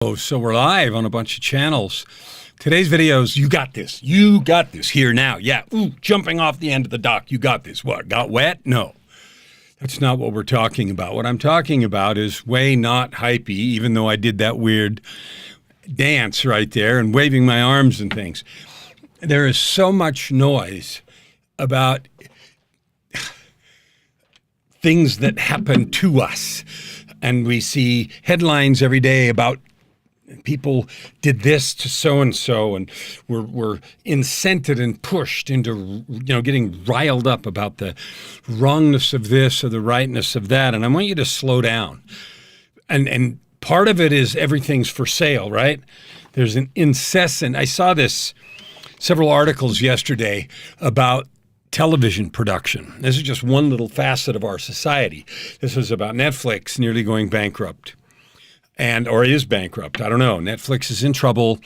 Oh, so we're live on a bunch of channels. Today's video is you got this here now. Yeah, ooh, jumping off the end of the dock. You got this. What, got wet? No, that's not what we're talking about. What I'm talking about is way not hypey, even though I did that weird dance right there and waving my arms and things. There is so much noise about things that happen to us. And we see headlines every day about people did this to so-and-so, and we're incented and pushed into, getting riled up about the wrongness of this or the rightness of that. And I want you to slow down. And part of it is everything's for sale, right? There's an incessant, I saw this several articles yesterday about television production. This is just one little facet of our society. This was about Netflix nearly going bankrupt. Or is bankrupt. I don't know. Netflix is in trouble.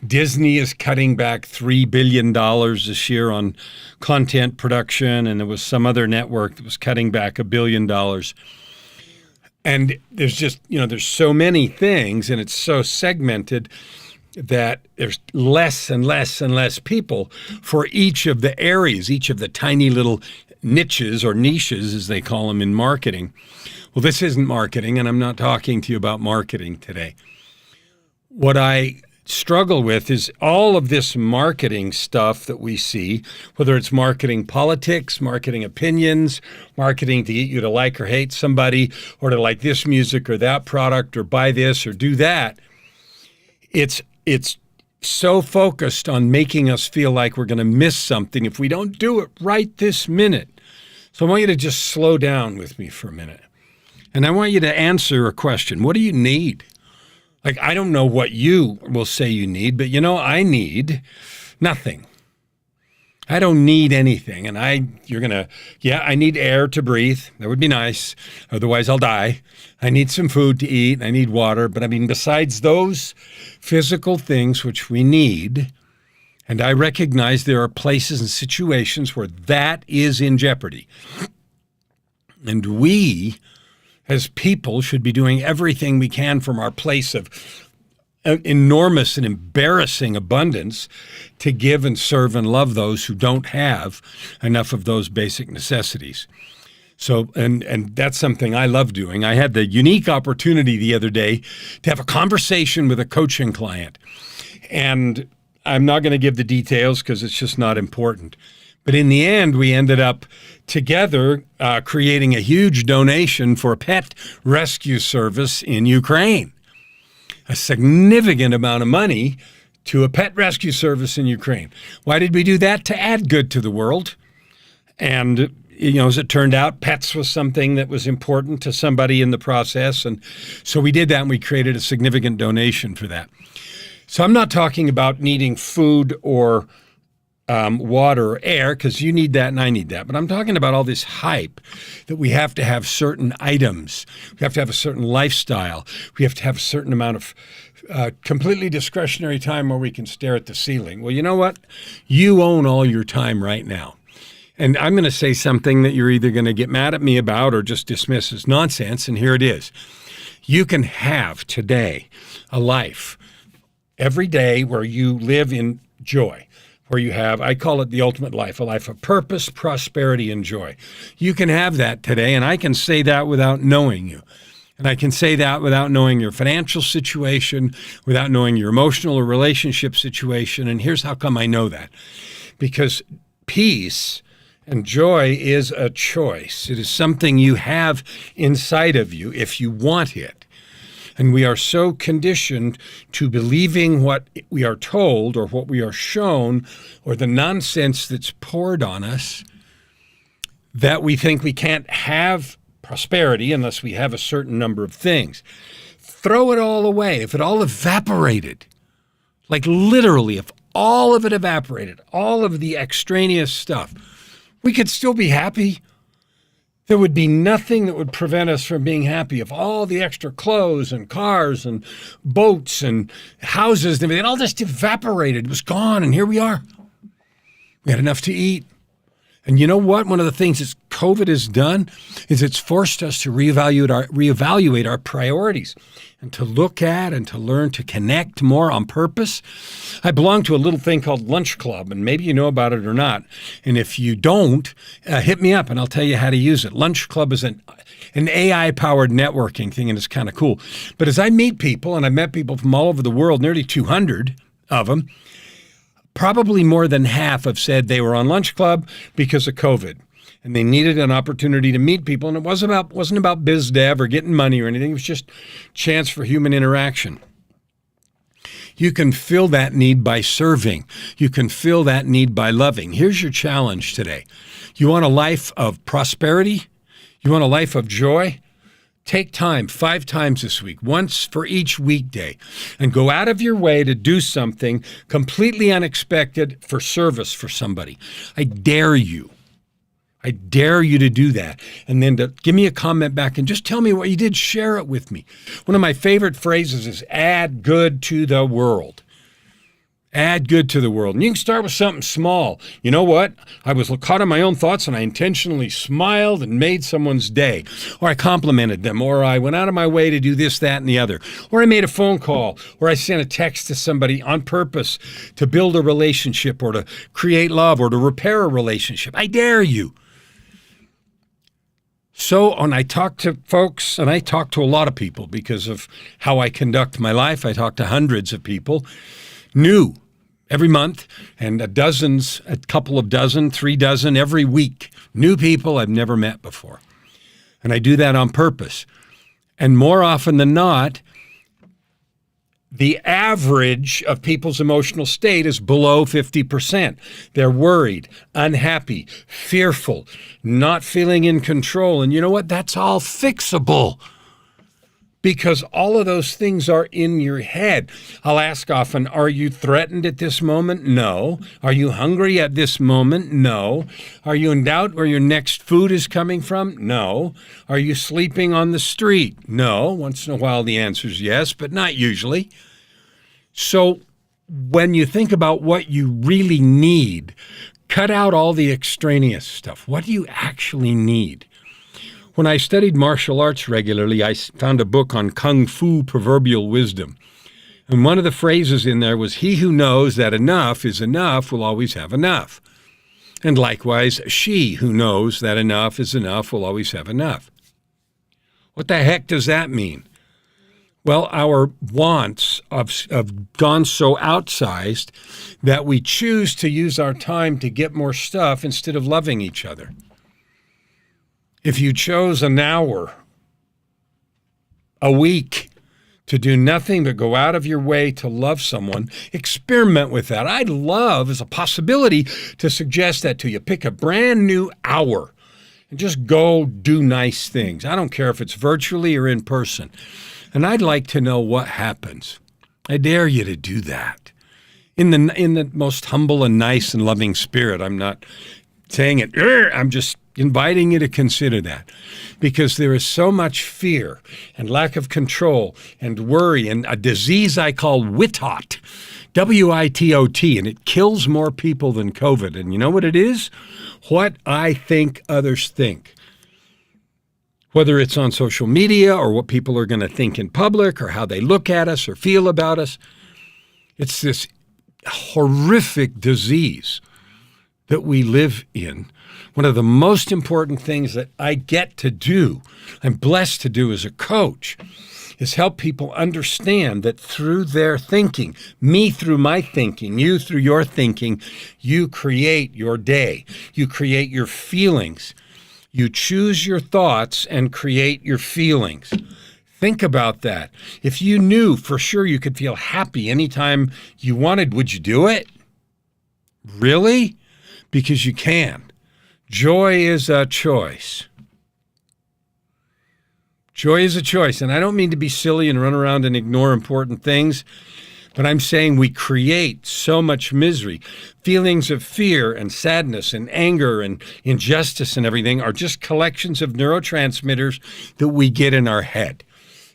Disney is cutting back $3 billion this year on content production, and there was some other network that was cutting back $1 billion. And there's just, there's so many things, and it's so segmented that there's less and less and less people for each of the areas, each of the tiny little niches or niches, as they call them in marketing. Well, this isn't marketing, and I'm not talking to you about marketing today. What I struggle with is all of this marketing stuff that we see, whether it's marketing politics, marketing opinions, marketing to get you to like or hate somebody, or to like this music or that product, or buy this or do that. It's so focused on making us feel like we're going to miss something if we don't do it right this minute. So I want you to just slow down with me for a minute. And I want you to answer a question. What do you need? Like, I don't know what you will say you need, but I need nothing. I don't need anything. And I need air to breathe. That would be nice. Otherwise I'll die. I need some food to eat. I need water. But besides those physical things which we need, and I recognize there are places and situations where that is in jeopardy. And we, as people, should be doing everything we can from our place of enormous and embarrassing abundance to give and serve and love those who don't have enough of those basic necessities. So, and that's something I love doing. I had the unique opportunity the other day to have a conversation with a coaching client. And I'm not going to give the details because it's just not important. But in the end, we ended up together creating a huge donation for a pet rescue service in Ukraine. A significant amount of money to a pet rescue service in Ukraine. Why did we do that? To add good to the world. And, as it turned out, pets was something that was important to somebody in the process. And so we did that, and we created a significant donation for that. So I'm not talking about needing food or water or air, because you need that and I need that. But I'm talking about all this hype that we have to have certain items. We have to have a certain lifestyle. We have to have a certain amount of completely discretionary time where we can stare at the ceiling. Well, you know what? You own all your time right now. And I'm going to say something that you're either going to get mad at me about or just dismiss as nonsense. And here it is. You can have today a life every day where you live in joy, where you have, I call it the ultimate life, a life of purpose, prosperity, and joy. You can have that today, and I can say that without knowing you. And I can say that without knowing your financial situation, without knowing your emotional or relationship situation. And here's how come I know that. Because peace and joy is a choice. It is something you have inside of you if you want it. And we are so conditioned to believing what we are told or what we are shown or the nonsense that's poured on us that we think we can't have prosperity unless we have a certain number of things. Throw it all away. If it all evaporated, like literally, if all of it evaporated, all of the extraneous stuff, we could still be happy. There would be nothing that would prevent us from being happy if all the extra clothes and cars and boats and houses and everything all just evaporated. It was gone, and here we are. We had enough to eat. And you know what? One of the things that's COVID has done is it's forced us to reevaluate our priorities and to look at and to learn to connect more on purpose. I belong to a little thing called Lunch Club, and maybe you know about it or not. And if you don't, hit me up and I'll tell you how to use it. Lunch Club is an AI-powered networking thing, and it's kind of cool. But as I meet people, and I've met people from all over the world, nearly 200 of them, probably more than half have said they were on Lunch Club because of COVID. And they needed an opportunity to meet people. And it wasn't about biz dev or getting money or anything. It was just chance for human interaction. You can fill that need by serving. You can fill that need by loving. Here's your challenge today. You want a life of prosperity? You want a life of joy? Take time 5 times this week, once for each weekday, and go out of your way to do something completely unexpected for service for somebody. I dare you. I dare you to do that. And then to give me a comment back and just tell me what you did. Share it with me. One of my favorite phrases is add good to the world. Add good to the world. And you can start with something small. You know what? I was caught in my own thoughts and I intentionally smiled and made someone's day. Or I complimented them. Or I went out of my way to do this, that, and the other. Or I made a phone call. Or I sent a text to somebody on purpose to build a relationship or to create love or to repair a relationship. I dare you. So when I talk to folks, and I talk to a lot of people because of how I conduct my life, I talk to hundreds of people, new every month, and a couple of dozen, 3 dozen every week, new people I've never met before. And I do that on purpose. And more often than not, the average of people's emotional state is below 50%. They're worried, unhappy, fearful, not feeling in control. And you know what? That's all fixable because all of those things are in your head. I'll ask often, are you threatened at this moment? No. Are you hungry at this moment? No. Are you in doubt where your next food is coming from? No. Are you sleeping on the street? No. Once in a while the answer is yes, but not usually. So when you think about what you really need, cut out all the extraneous stuff. What do you actually need? When I studied martial arts regularly, I found a book on Kung Fu proverbial wisdom. And one of the phrases in there was, he who knows that enough is enough will always have enough. And likewise, she who knows that enough is enough will always have enough. What the heck does that mean? Well, our wants have gone so outsized that we choose to use our time to get more stuff instead of loving each other. If you chose an hour a week to do nothing but go out of your way to love someone, experiment with that. I'd love, as a possibility, to suggest that to you. Pick a brand new hour and just go do nice things. I don't care if it's virtually or in person. And I'd like to know what happens. I dare you to do that. In the most humble and nice and loving spirit. I'm not saying it. I'm just inviting you to consider that. Because there is so much fear and lack of control and worry and a disease I call WITOT. W-I-T-O-T. And it kills more people than COVID. And you know what it is? What I think others think. Whether it's on social media or what people are going to think in public or how they look at us or feel about us. It's this horrific disease that we live in. One of the most important things that I get to do, I'm blessed to do as a coach, is help people understand that through their thinking, me through my thinking, you through your thinking, you create your day. You create your feelings. You choose your thoughts and create your feelings. Think about that. If you knew for sure you could feel happy anytime you wanted, would you do it? Really? Because you can. Joy is a choice. Joy is a choice. And I don't mean to be silly and run around and ignore important things, but I'm saying we create so much misery. Feelings of fear and sadness and anger and injustice and everything are just collections of neurotransmitters that we get in our head.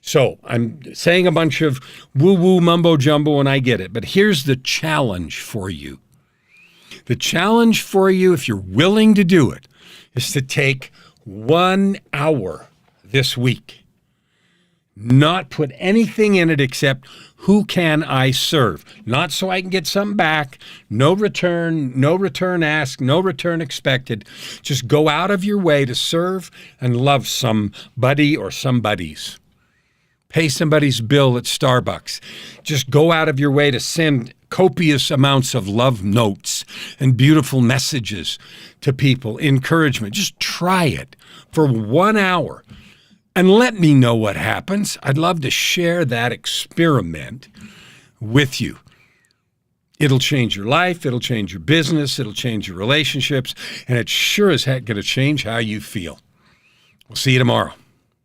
So I'm saying a bunch of woo-woo mumbo-jumbo and I get it, but here's the challenge for you. The challenge for you, if you're willing to do it, is to take 1 hour this week, not put anything in it except who can I serve? Not so I can get something back, no return asked, no return expected. Just go out of your way to serve and love somebody or somebodies. Pay somebody's bill at Starbucks. Just go out of your way to send copious amounts of love notes and beautiful messages to people, encouragement. Just try it for 1 hour and let me know what happens. I'd love to share that experiment with you. It'll change your life. It'll change your business. It'll change your relationships. And it sure as heck going to change how you feel. We'll see you tomorrow.